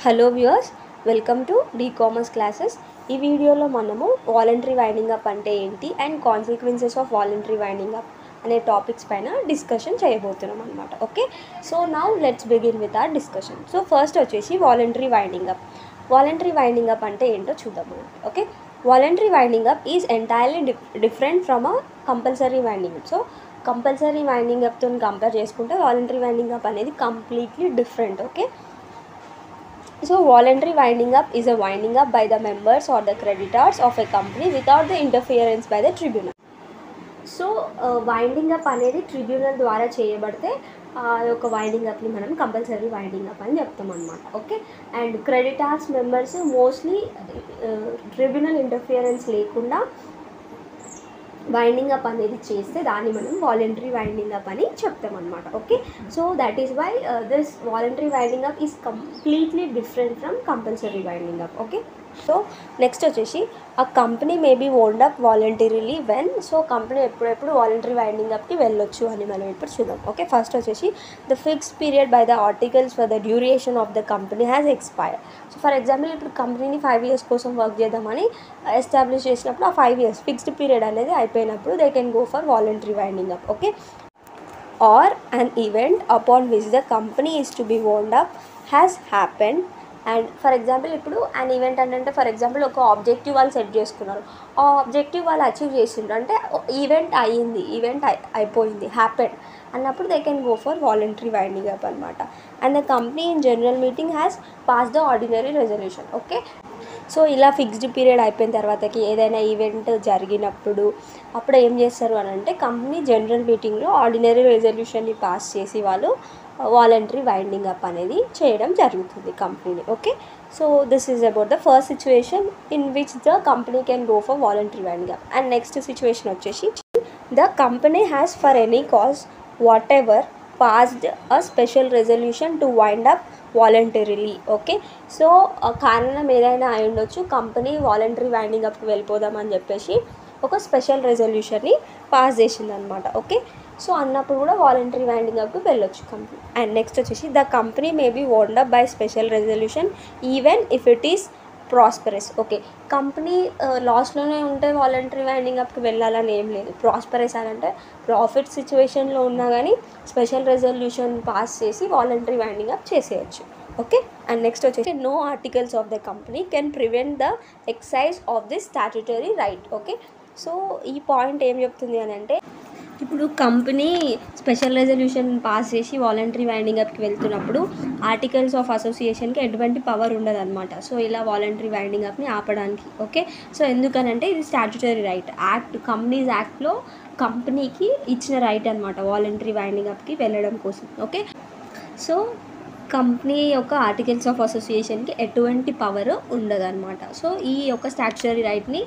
Hello viewers, welcome to commerce classes. ఈ వీడియోలో మనము వాలంటరీ వైండింగ్ అప్ అంటే ఏంటి and consequences of voluntary winding up అనే టాపిక్స్ పైన డిస్కషన్ చేయబోతున్నాం అనమాట. Okay, so now let's begin with our discussion. So first వచ్చేసి voluntary winding up. Voluntary winding up అంటే ఏంటో చూద్దాం మనం. Okay, voluntary winding up is entirely different from a compulsory winding up. So compulsory winding అప్తో compare చేసుకుంటే voluntary winding up అనేది completely different. Okay, so voluntary winding up is a winding up by the members or the creditors of a company without the interference by the tribunal. So winding up అనేది tribunal ద్వారా చేయబడితే ఆ యొక్క winding అప్ని మనం compulsory winding up అని చెప్తాం అనమాట. Okay, and creditors members mostly tribunal interference లేకుండా వైండింగ్ అప్ అనేది చేస్తే దాన్ని మనం వాలంటరీ వైండింగ్ అప్ అని చెప్తాం అనమాట. Okay, so that is why this voluntary winding up is completely different from compulsory winding up. Okay, so next వచ్చేసి ఆ company may be owned up voluntarily when. So company ఎప్పుడెప్పుడు voluntary winding అప్కి వెళ్ళొచ్చు అని మనం ఇప్పుడు చూద్దాం. ఓకే, ఫస్ట్ వచ్చేసి the fixed period by the articles for the duration of the company has expired. So for example ఇప్పుడు కంపెనీని 5 years కోసం వర్క్ చేద్దామని ఎస్టాబ్లిష్ చేసినప్పుడు ఆ 5 years ఫిక్స్డ్ పీరియడ్ అనేది అయిపోయినప్పుడు they can go for voluntary winding up. Okay, or an event upon which the company is to be wound up has happened. And for example ఇప్పుడు an event అంటే for example ఒక objective వాళ్ళు set చేసుకున్నారు, ఆ objective వాళ్ళు achieve చేసిండ్రు అంటే event అయ్యింది, ఈవెంట్ అయిపోయింది, హ్యాపెండ్ అన్నప్పుడు they can go for voluntary winding up అనమాట. And the company in general meeting has pass the ordinary resolution. Okay, so ఇలా ఫిక్స్డ్ పీరియడ్ అయిపోయిన తర్వాతకి ఏదైనా ఈవెంట్ జరిగినప్పుడు అప్పుడు ఏం చేస్తారు అని అంటే కంపెనీ జనరల్ మీటింగ్లో ఆర్డినరీ రెజల్యూషన్ని పాస్ చేసి వాళ్ళు వాలంటరీ వైండింగ్ అప్ అనేది చేయడం జరుగుతుంది కంపెనీని. Okay, so this is about the first situation in which the company can go for voluntary winding up. And next situation వచ్చేసి the company has for any cause whatever passed a special resolution to wind up voluntarily. Okay, so కారణం ఏదైనా అయి ఉండొచ్చు, company voluntary winding అప్కి వెళ్ళిపోదామని చెప్పేసి ఒక special రెజల్యూషన్ని pass చేసిందనమాట. ఓకే, సో అన్నప్పుడు కూడా వాలంటరీ వైండింగ్ అప్కి వెళ్ళొచ్చు కంపెనీ. అండ్ నెక్స్ట్ వచ్చేసి the company may be wound up by special resolution even if it is prosperous. Okay, company లాస్లోనే ఉంటే వాలంటరీ వైండింగ్ అప్కి వెళ్ళాలని ఏం లేదు. ప్రాస్పరస్ అని అంటే ప్రాఫిట్ సిచ్యువేషన్లో ఉన్నా కానీ స్పెషల్ రెజల్యూషన్ పాస్ చేసి వాలంటరీ వైండింగ్ అప్ చేసేయచ్చు. ఓకే, అండ్ నెక్స్ట్ వచ్చేసి no articles of the company can prevent the exercise of this statutory right. Okay, so ఈ పాయింట్ ఏం చెప్తుంది అని అంటే ఇప్పుడు కంపెనీ స్పెషల్ రెజల్యూషన్ పాస్ చేసి వాలంటరీ వైండింగ్ అప్కి వెళ్తున్నప్పుడు ఆర్టికల్స్ ఆఫ్ అసోసియేషన్కి ఎటువంటి పవర్ ఉండదు అనమాట. సో ఇలా వాలంటరీ వైండింగ్ అప్ని ఆపడానికి. ఓకే, సో ఎందుకనంటే ఇది స్టాట్యుటరీ రైట్, యాక్ట్ కంపెనీస్ యాక్ట్లో కంపెనీకి ఇచ్చిన రైట్ అనమాట వాలంటరీ వైండింగ్ అప్కి వెళ్ళడం కోసం. ఓకే, సో కంపెనీ యొక్క ఆర్టికల్స్ ఆఫ్ అసోసియేషన్కి ఎటువంటి పవర్ ఉండదన్నమాట. సో ఈ యొక్క స్టాట్యుటరీ రైట్ని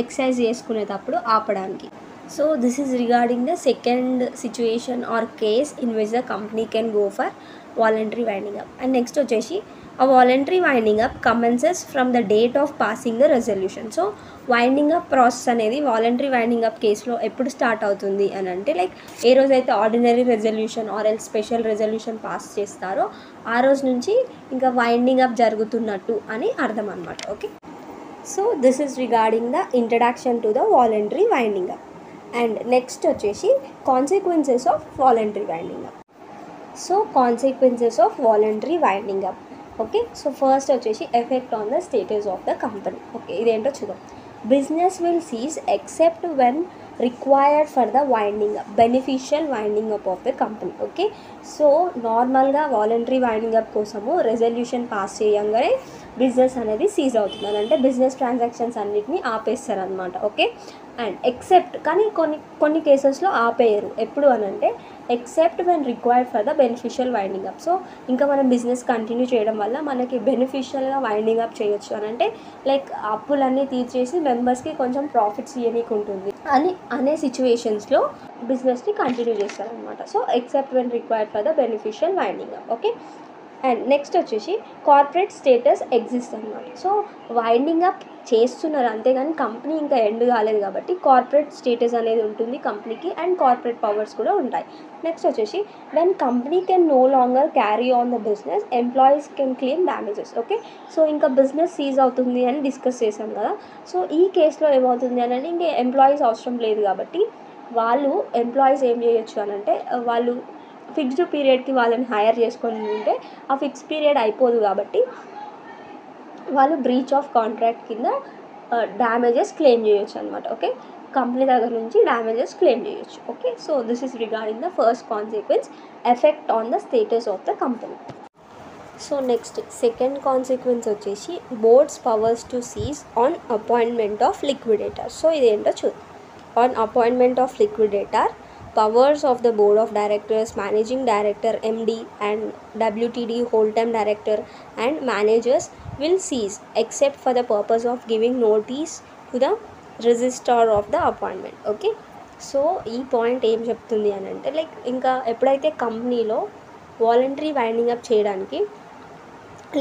ఎక్సైజ్ చేసుకునేటప్పుడు ఆపడానికి. So this is regarding the second situation or case in which the company can go for voluntary winding up. And next వచ్చేసి ఆ voluntary winding up commences from the date of passing the resolution. So winding up process అనేది voluntary winding up కేసులో ఎప్పుడు start అవుతుంది అని అంటే like ఏ రోజైతే ఆర్డినరీ రెజల్యూషన్ ఆర్ ఎల్ స్పెషల్ రెజల్యూషన్ పాస్ చేస్తారో ఆ రోజు నుంచి ఇంకా వైండింగ్ అప్ జరుగుతున్నట్టు అని అర్థం అనమాట. Okay, so this is regarding the introduction to the voluntary winding up. And next వచ్చేసి consequences of voluntary winding up. So consequences of voluntary winding up. Okay, so first వచ్చేసి effect on the status of the company. Okay, ఇదేంటో చూద్దాం. Business will cease except when required for the winding up beneficial winding up of the company. Okay, so నార్మల్గా voluntary winding up కోసము resolution pass చేయంగానే business అనేది seize అవుతుంది, అంటే business transactions అన్నిటిని ఆపేస్తారనమాట. Okay, and except కానీ కొన్ని కేసెస్లో ఆపేయరు. ఎప్పుడు అని అంటే except when required for the beneficial winding up. So ఇంకా మనం బిజినెస్ కంటిన్యూ చేయడం వల్ల మనకి బెనిఫిషియల్గా వైండింగ్ అప్ చేయొచ్చు అని అంటే లైక్ అప్పులన్నీ తీర్చేసి మెంబర్స్కి కొంచెం ప్రాఫిట్స్ ఇవ్వనీకి ఉంటుంది అని అనే సిచ్యువేషన్స్లో బిజినెస్ని కంటిన్యూ చేస్తారనమాట. So except when required for the beneficial winding up. Okay, and next వచ్చేసి కార్పొరేట్ స్టేటస్ ఎగ్జిస్ట్ అనమాట. సో వైండింగ్ అప్ చేస్తున్నారు అంతేగాని కంపెనీ ఇంకా ఎండ్ కాలేదు కాబట్టి కార్పొరేట్ స్టేటస్ అనేది ఉంటుంది కంపెనీకి అండ్ కార్పొరేట్ పవర్స్ కూడా ఉంటాయి. నెక్స్ట్ వచ్చేసి when company can no longer carry on the business employees can claim damages. Okay, so ఇంకా బిజినెస్ సీజ్ అవుతుంది అని డిస్కస్ చేసాం కదా. సో ఈ కేసులో ఏమవుతుంది అని అంటే ఇంకా ఎంప్లాయీస్ అవసరం లేదు కాబట్టి వాళ్ళు ఎంప్లాయీస్ ఏం చేయొచ్చు అని అంటే వాళ్ళు ఫిక్స్డ్ పీరియడ్కి వాళ్ళని హైర్ చేసుకొని ఉంటే ఆ ఫిక్స్ పీరియడ్ అయిపోదు కాబట్టి వాళ్ళు బ్రీచ్ ఆఫ్ కాంట్రాక్ట్ కింద డ్యామేజెస్ క్లెయిమ్ చేయొచ్చు అనమాట. ఓకే, కంపెనీ దగ్గర నుంచి డ్యామేజెస్ క్లెయిమ్ చేయొచ్చు. Okay, so this is regarding the first consequence effect on the status of the company. So next second consequence వచ్చేసి board's powers to cease on appointment of liquidator. So ఇదేంటో చూద్దాం. On appointment of liquidator powers of the board of directors, managing director MD and WTD whole time director and managers will cease except for the purpose of giving notice to the registrar of the appointment. Okay, so ఈ point ఏం చెప్తుంది అని అంటే like ఇంకా ఎప్పుడైతే కంపెనీలో voluntary winding up చేయడానికి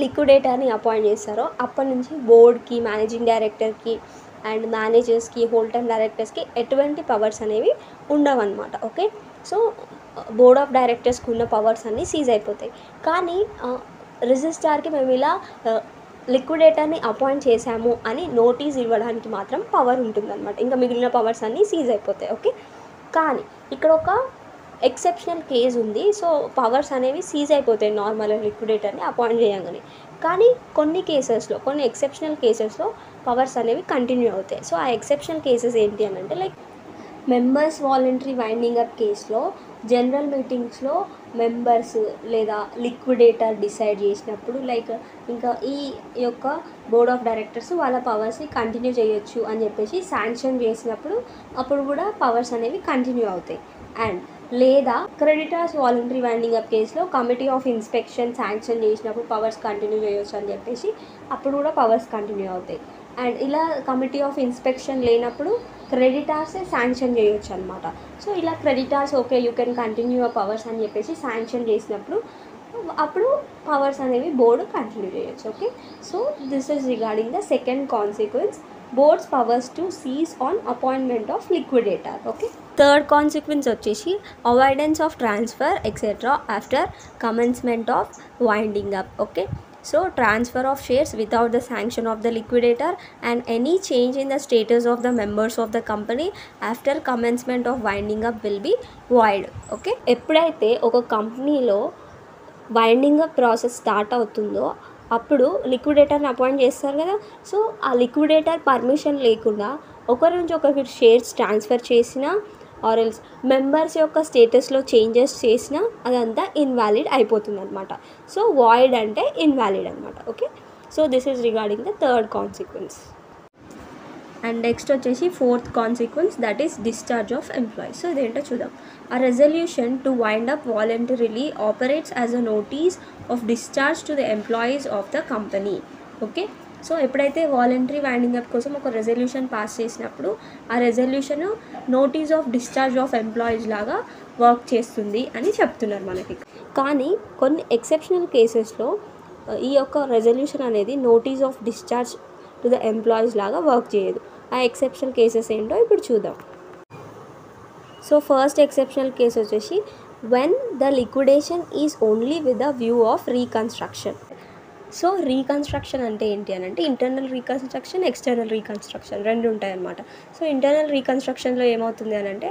లిక్విడేటర్ని appoint చేస్తారో అప్పటి నుంచి బోర్డ్కి, మేనేజింగ్ డైరెక్టర్కి అండ్ మేనేజర్స్కి, హోల్ టైమ్ డైరెక్టర్స్కి ఎటువంటి పవర్స్ అనేవి ఉండవన్నమాట. ఓకే, సో బోర్డ్ ఆఫ్ డైరెక్టర్స్కి ఉన్న పవర్స్ అన్నీ సీజ్ అయిపోతాయి. కానీ రిజిస్ట్రార్కి మేము ఇలా లిక్విడేటర్ని అపాయింట్ చేశాము అని నోటీస్ ఇవ్వడానికి మాత్రం పవర్ ఉంటుందన్నమాట. ఇంకా మిగిలిన పవర్స్ అన్నీ సీజ్ అయిపోతాయి. ఓకే, కానీ ఇక్కడ ఒక ఎక్సెప్షనల్ కేస్ ఉంది. సో పవర్స్ అనేవి సీజ్ అయిపోతాయి నార్మల్ లిక్విడేటర్ని అపాయింట్ చేయగానే. కానీ కొన్ని కేసెస్లో, కొన్ని ఎక్సెప్షనల్ కేసెస్లో పవర్స్ అనేవి కంటిన్యూ అవుతాయి. సో ఆ ఎక్సెప్షనల్ కేసెస్ ఏంటి అని అంటే like members voluntary winding up కేసులో జనరల్ మీటింగ్స్లో మెంబర్స్ లేదా లిక్విడేటర్ డిసైడ్ చేసినప్పుడు లైక్ ఇంకా ఈ యొక్క బోర్డ్ ఆఫ్ డైరెక్టర్స్ వాళ్ళ పవర్స్ని కంటిన్యూ చేయొచ్చు అని చెప్పేసి శాంక్షన్ చేసినప్పుడు అప్పుడు కూడా పవర్స్ అనేవి కంటిన్యూ అవుతాయి. అండ్ లేదా క్రెడిటర్స్ వాలంటరీ వైండింగ్ అప్ కేసులో కమిటీ ఆఫ్ ఇన్స్పెక్షన్ శాంక్షన్ చేసినప్పుడు పవర్స్ కంటిన్యూ చేయొచ్చు అని చెప్పేసి అప్పుడు కూడా పవర్స్ కంటిన్యూ అవుతాయి. అండ్ ఇలా కమిటీ ఆఫ్ ఇన్స్పెక్షన్ లేనప్పుడు క్రెడిటార్సే శాంక్షన్ చేయొచ్చు అనమాట. సో ఇలా creditors okay you can continue ఆ పవర్స్ అని చెప్పేసి శాంక్షన్ చేసినప్పుడు అప్పుడు పవర్స్ అనేవి బోర్డు కంటిన్యూ చేయొచ్చు. Okay, so this is regarding the second consequence boards powers to cease on appointment of liquidator. Okay, third consequence వచ్చేసి avoidance of transfer etcetera after commencement of winding up. Okay, so transfer of shares without the sanction of the liquidator and any change in the status of the members of the company after commencement of winding up will be void. Okay, ఎప్పుడైతే ఒక కంపెనీలో winding up process start అవుతుందో అప్పుడు లిక్విడేటర్ని appoint చేస్తారు కదా. So ఆ liquidator permission లేకుండా ఒకరి నుంచి ఒకరికి షేర్స్ ట్రాన్స్ఫర్ చేసినా ఆర్ ఎల్స్ మెంబర్స్ యొక్క స్టేటస్లో చేంజెస్ చేసినా అదంతా ఇన్వాలిడ్ అయిపోతుంది అనమాట. సో వాయిడ్ అంటే ఇన్వాలిడ్ అనమాట. Okay, so this is regarding the third consequence. And next వచ్చేసి fourth consequence that is discharge of employees. So ఇదేంటో చూద్దాం. A resolution to wind up voluntarily operates as a notice of discharge to the employees of the company. Okay, so ఎప్పుడైతే voluntary winding up కోసం ఒక resolution pass చేసినప్పుడు ఆ resolution notice of discharge of employees లాగా work చేస్తుంది అని చెప్తున్నారు మనకి. కానీ కొన్ని ఎక్సెప్షనల్ కేసెస్లో ఈ యొక్క రెజల్యూషన్ అనేది notice of discharge to the employees లాగా వర్క్ చేయదు. ఆ ఎక్సెప్షనల్ కేసెస్ ఏంటో ఇప్పుడు చూద్దాం. సో ఫస్ట్ ఎక్సెప్షనల్ కేసు వచ్చేసి when the liquidation is only with the view of reconstruction. So reconstruction అంటే ఏంటి అని అంటే ఇంటర్నల్ రీకన్స్ట్రక్షన్, ఎక్స్టర్నల్ రీకన్స్ట్రక్షన్ రెండు ఉంటాయి అన్నమాట. సో ఇంటర్నల్ రీకన్స్ట్రక్షన్లో ఏమవుతుంది అని అంటే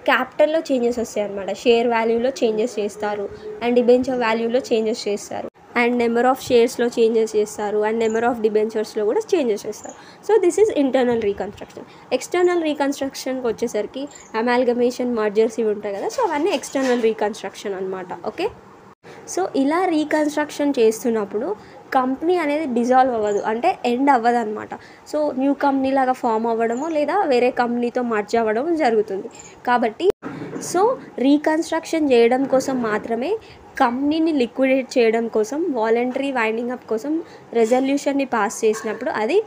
క్యాపిటల్లో చేంజెస్ వస్తాయి అన్నమాట. షేర్ వాల్యూలో చేంజెస్ చేస్తారు అండ్ డిబెంచర్ వాల్యూలో చేంజెస్ చేస్తారు అండ్ నెంబర్ ఆఫ్ షేర్స్లో చేంజెస్ చేస్తారు అండ్ నెంబర్ ఆఫ్ డిబెంచర్స్లో కూడా చేంజెస్ చేస్తారు. So this is internal reconstruction. External రీకన్స్ట్రక్షన్కి వచ్చేసరికి అమాల్గమేషన్, మర్జర్స్ ఇవి ఉంటాయి కదా. సో అవన్నీ ఎక్స్టర్నల్ రీకన్స్ట్రక్షన్ అనమాట. ఓకే, సో ఇలా రీకన్స్ట్రక్షన్ చేస్తున్నప్పుడు కంపెనీ అనేది డిజాల్వ్ అవ్వదు, అంటే ఎండ్ అవ్వదు అనమాట. సో న్యూ కంపెనీ లాగా ఫామ్ అవ్వడము లేదా వేరే కంపెనీతో మర్జ్ అవ్వడం జరుగుతుంది. కాబట్టి సో రీకన్స్ట్రక్షన్ చేయడం కోసం మాత్రమే, కంపెనీని లిక్విడేట్ చేయడం కోసం, వాలంటరీ వైండింగ్ అప్ కోసం రెజల్యూషన్ని పాస్ చేసినప్పుడు అది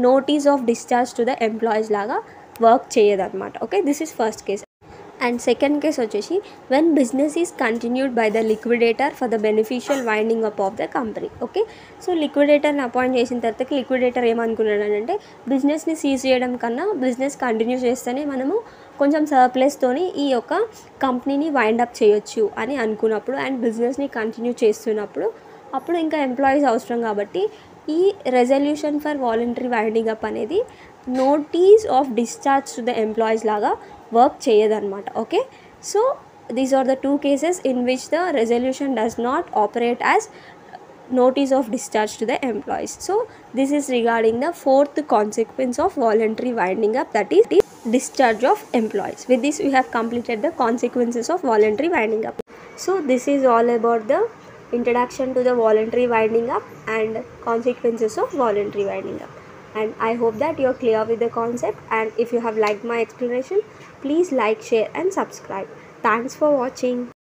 notice of discharge to the employees లాగా వర్క్ చేయదన్నమాట. Okay, this is first case. And second case వచ్చేసి when business is continued by the liquidator for the beneficial winding up of the company. Okay, so లిక్విడేటర్ని appoint చేసిన తర్వాత liquidator ఏమనుకున్నాడు అంటే బిజినెస్ని seize చేయడం కన్నా బిజినెస్ కంటిన్యూ చేస్తేనే మనము కొంచెం సర్ప్లస్తోని ఈ యొక్క కంపెనీని వైండ్ అప్ చేయొచ్చు అని అనుకున్నప్పుడు అండ్ బిజినెస్ని కంటిన్యూ చేస్తున్నప్పుడు అప్పుడు ఇంకా ఎంప్లాయీస్ అవసరం కాబట్టి ఈ resolution for voluntary winding up అనేది notice of discharge to the employees లాగా వర్క్ చేయదన్నమాట. Okay, so these are the 2 cases in which the resolution does not operate as notice of discharge to the employees. So this is regarding the 4th consequence of voluntary winding up, that is discharge of employees. With this we have completed the consequences of voluntary winding up. So this is all about the introduction to the voluntary winding up and consequences of voluntary winding up. And I hope that you are clear with the concept, and if you have liked my explanation, please like, share and subscribe. Thanks for watching.